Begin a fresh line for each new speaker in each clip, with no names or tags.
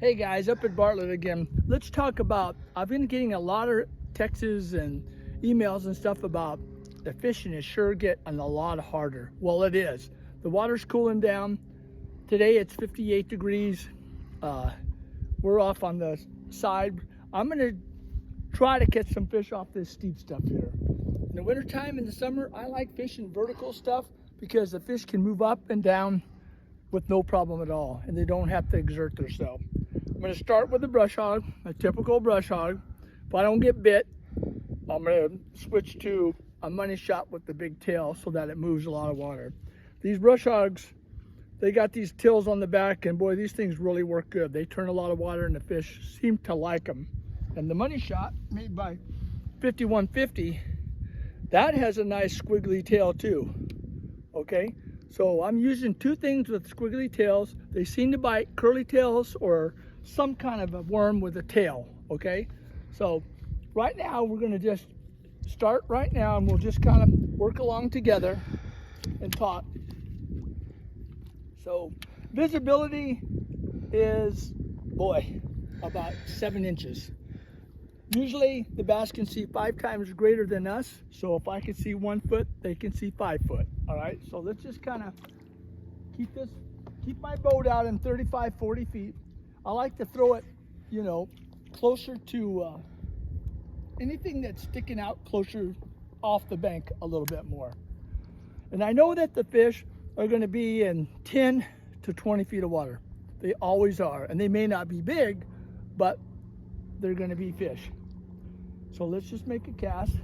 Hey guys, up at Bartlett again. Let's talk about, I've been getting a lot of texts and emails and stuff about the fishing is sure getting a lot harder. Well, it is. The water's cooling down. Today it's 58 degrees. We're off on the side. I'm gonna try to catch some fish off this steep stuff here. In the wintertime, in the summer, I like fishing vertical stuff because the fish can move up and down with no problem at all, and they don't have to exert themselves. I'm going to start with a brush hog, a typical brush hog. If I don't get bit, I'm going to switch to a money shot with the big tail so that it moves a lot of water. These brush hogs, they got these tills on the back, and boy, these things really work good. They turn a lot of water, and the fish seem to like them. And the money shot, made by 5150, that has a nice squiggly tail too, okay? So I'm using two things with squiggly tails. They seem to bite curly tails or some kind of a worm with a tail, okay? So right now we're gonna just start right now, and we'll just kind of work along together and talk. So visibility is, boy, about 7 inches. Usually the bass can see 5 times greater than us. So if I can see 1 foot, they can see 5 foot. All right, so let's just kind of keep my boat out in 35, 40 feet. I like to throw it, you know, closer to anything that's sticking out closer off the bank a little bit more. And I know that the fish are going to be in 10 to 20 feet of water. They always are. And they may not be big, but they're going to be fish. So let's just make a cast.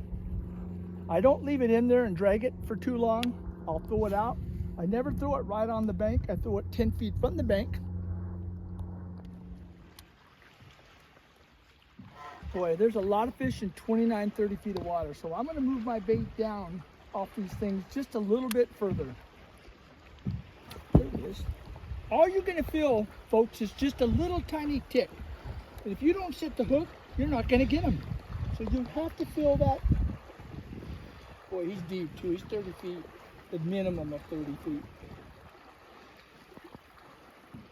I don't leave it in there and drag it for too long. I'll throw it out. I never throw it right on the bank. I throw it 10 feet from the bank. Boy, there's a lot of fish in 29, 30 feet of water. So I'm going to move my bait down off these things just a little bit further. There it is. All you're going to feel, folks, is just a little tiny tick. And if you don't set the hook, you're not going to get them. So you have to feel that. Boy, he's deep too. He's 30 feet, the minimum of 30 feet.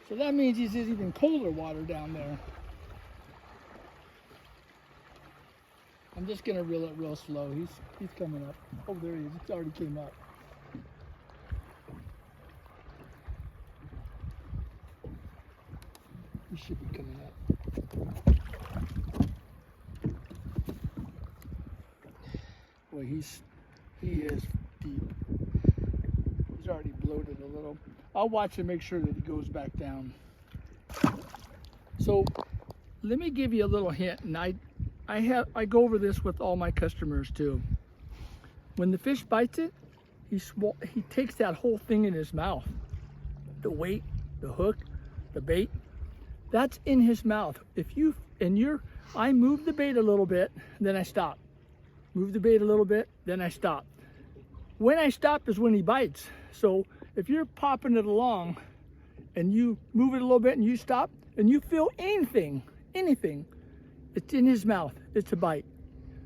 So that means he's in even colder water down there. I'm just going to reel it real slow. He's coming up. Oh, there he is. He already came up. He should be coming up. Boy, he is deep. He's already bloated a little. I'll watch and make sure that he goes back down. So let me give you a little hint, and I go over this with all my customers too. When the fish bites it, he takes that whole thing in his mouth. The weight, the hook, the bait, that's in his mouth. I move the bait a little bit, then I stop. Move the bait a little bit, then I stop. When I stop is when he bites. So if you're popping it along and you move it a little bit and you stop and you feel anything, it's in his mouth, it's a bite.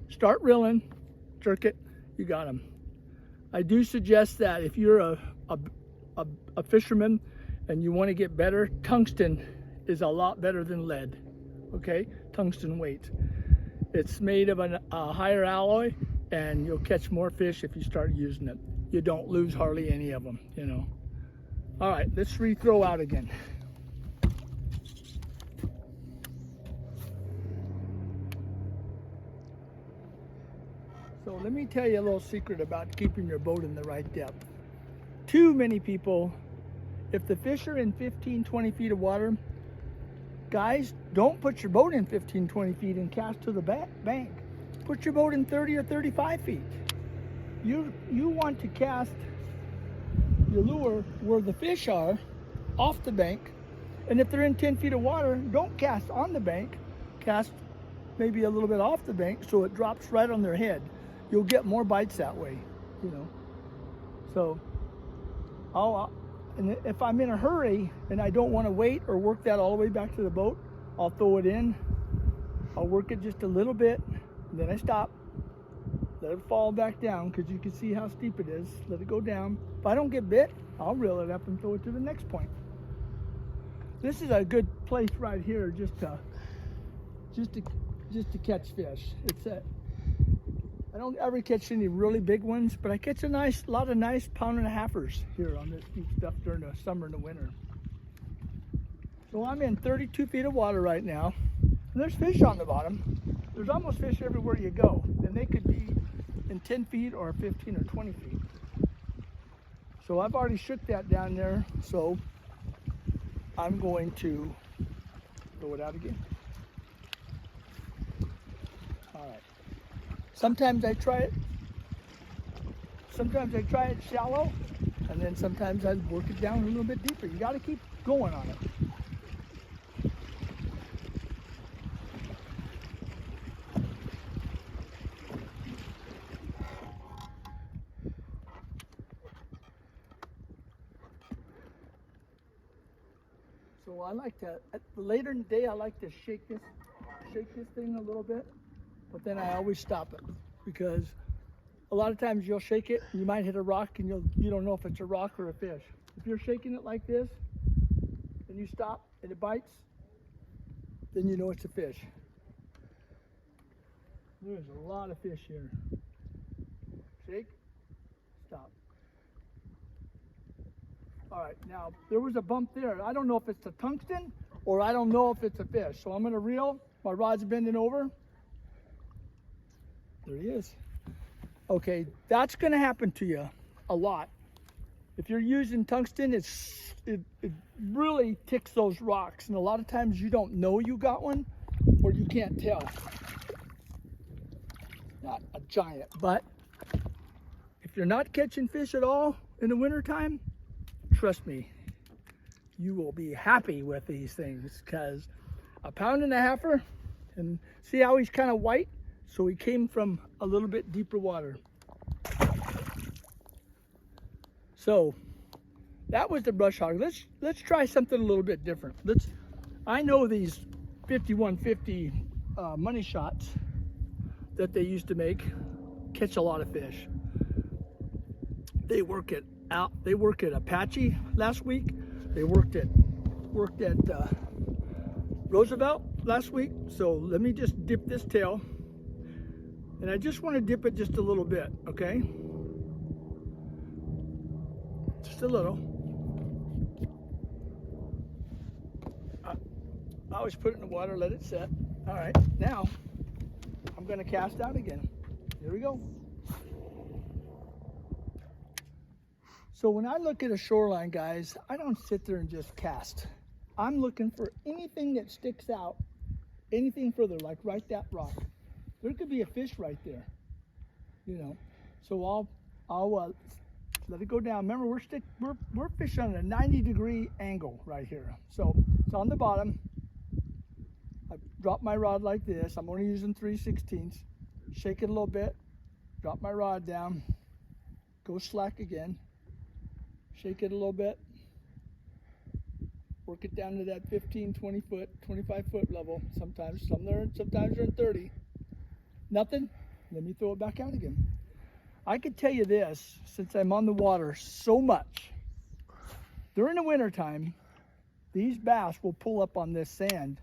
Start reeling, jerk it, you got him. I do suggest that if you're a fisherman and you want to get better, tungsten is a lot better than lead, okay? Tungsten weight. It's made of a higher alloy, and you'll catch more fish if you start using it. You don't lose hardly any of them, you know. All right, let's re-throw out again. So let me tell you a little secret about keeping your boat in the right depth. Too many people, if the fish are in 15, 20 feet of water, guys, don't put your boat in 15, 20 feet and cast to the bank. Put your boat in 30 or 35 feet. You want to cast your lure where the fish are, off the bank. And if they're in 10 feet of water, don't cast on the bank. Cast maybe a little bit off the bank so it drops right on their head. You'll get more bites that way, you know. So, and if I'm in a hurry and I don't want to wait or work that all the way back to the boat, I'll throw it in. I'll work it just a little bit, and then I stop. Let it fall back down because you can see how steep it is. Let it go down. If I don't get bit, I'll reel it up and throw it to the next point. This is a good place right here just to catch fish. I don't ever catch any really big ones, but I catch a lot of nice 1.5-pounders here on this deep stuff during the summer and the winter. So I'm in 32 feet of water right now, and there's fish on the bottom. There's almost fish everywhere you go, and they could be in 10 feet or 15 or 20 feet. So I've already shook that down there, so I'm going to throw it out again. All right. Sometimes I try it shallow, and then sometimes I work it down a little bit deeper. You got to keep going on it. So I like to, later in the day, I like to shake this thing a little bit, but then I always stop it, because a lot of times you'll shake it, you might hit a rock, and you don't know if it's a rock or a fish. If you're shaking it like this, and you stop, and it bites, then you know it's a fish. There's a lot of fish here. Shake, stop. All right, now there was a bump there. I don't know if it's a tungsten or I don't know if it's a fish. So I'm gonna reel, my rod's bending over. There he is. Okay, that's gonna happen to you a lot. If you're using tungsten, it really ticks those rocks. And a lot of times you don't know you got one, or you can't tell. Not a giant, but if you're not catching fish at all in the wintertime, trust me, you will be happy with these things, because 1.5 pounds, and see how he's kind of white? So he came from a little bit deeper water. So that was the brush hog. Let's try something a little bit different. I know these 5150 money shots that they used to make catch a lot of fish. They work at Apache last week. They worked at Roosevelt last week. So let me just dip this tail, and I just want to dip it just a little bit, okay? Just a little. I always put it in the water, let it set. All right, now I'm going to cast out again. Here we go. So when I look at a shoreline, guys, I don't sit there and just cast. I'm looking for anything that sticks out, anything further, like right that rock. There could be a fish right there, you know. So I'll let it go down. Remember, we're fishing on a 90-degree angle right here. So it's on the bottom. I drop my rod like this. I'm only using 3/16. Shake it a little bit. Drop my rod down. Go slack again. Shake it a little bit. Work it down to that 15, 20 foot, 25 foot level. Sometimes they're in 30. Nothing. Let me throw it back out again. I could tell you this, since I'm on the water so much. During the wintertime, these bass will pull up on this sand.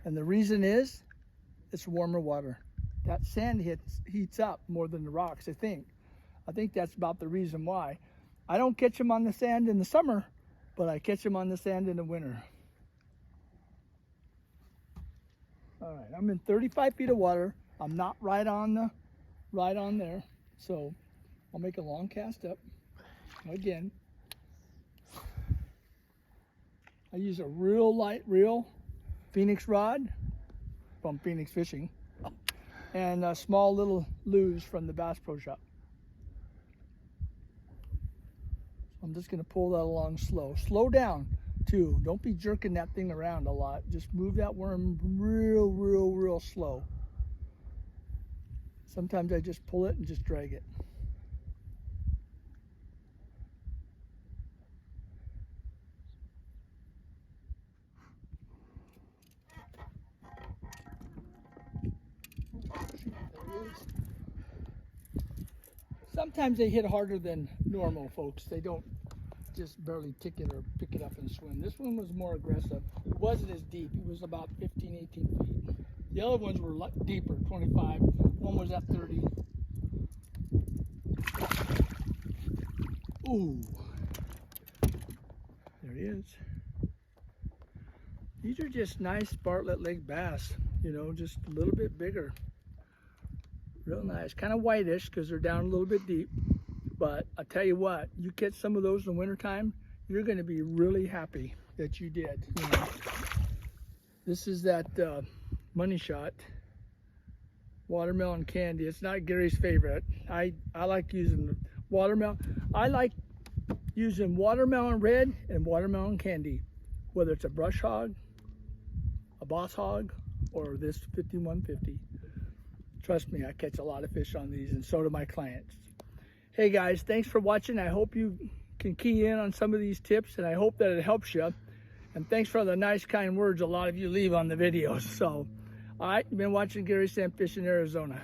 And the reason is, it's warmer water. That sand heats up more than the rocks, I think. I think that's about the reason why. I don't catch them on the sand in the summer, but I catch them on the sand in the winter. All right, I'm in 35 feet of water. I'm not right on there. So I'll make a long cast up. Again, I use a real light reel, Phoenix rod from Phoenix Fishing, and a small little lures from the Bass Pro Shop. I'm just going to pull that along slow. Slow down too. Don't be jerking that thing around a lot. Just move that worm real slow. Sometimes I just pull it and just drag it. Sometimes they hit harder than normal, folks. They don't just barely tick it or pick it up and swim. This one was more aggressive. it wasn't as deep. It was about 15, 18 feet. The other ones were deeper, 25. One was at 30. Ooh. There he is. These are just nice Bartlett Lake bass, you know, just a little bit bigger. Real nice. Kind of whitish because they're down a little bit deep. But I tell you what, you catch some of those in the wintertime, you're going to be really happy that you did. You know? This is that money shot watermelon candy. It's not Gary's favorite. I like using watermelon. I like using watermelon red and watermelon candy, whether it's a brush hog, a boss hog, or this 5150. Trust me, I catch a lot of fish on these, and so do my clients. Hey guys, thanks for watching. I hope you can key in on some of these tips, and I hope that it helps you. And thanks for the nice, kind words a lot of you leave on the videos. So, all right, you've been watching Gary Sam Fish in Arizona.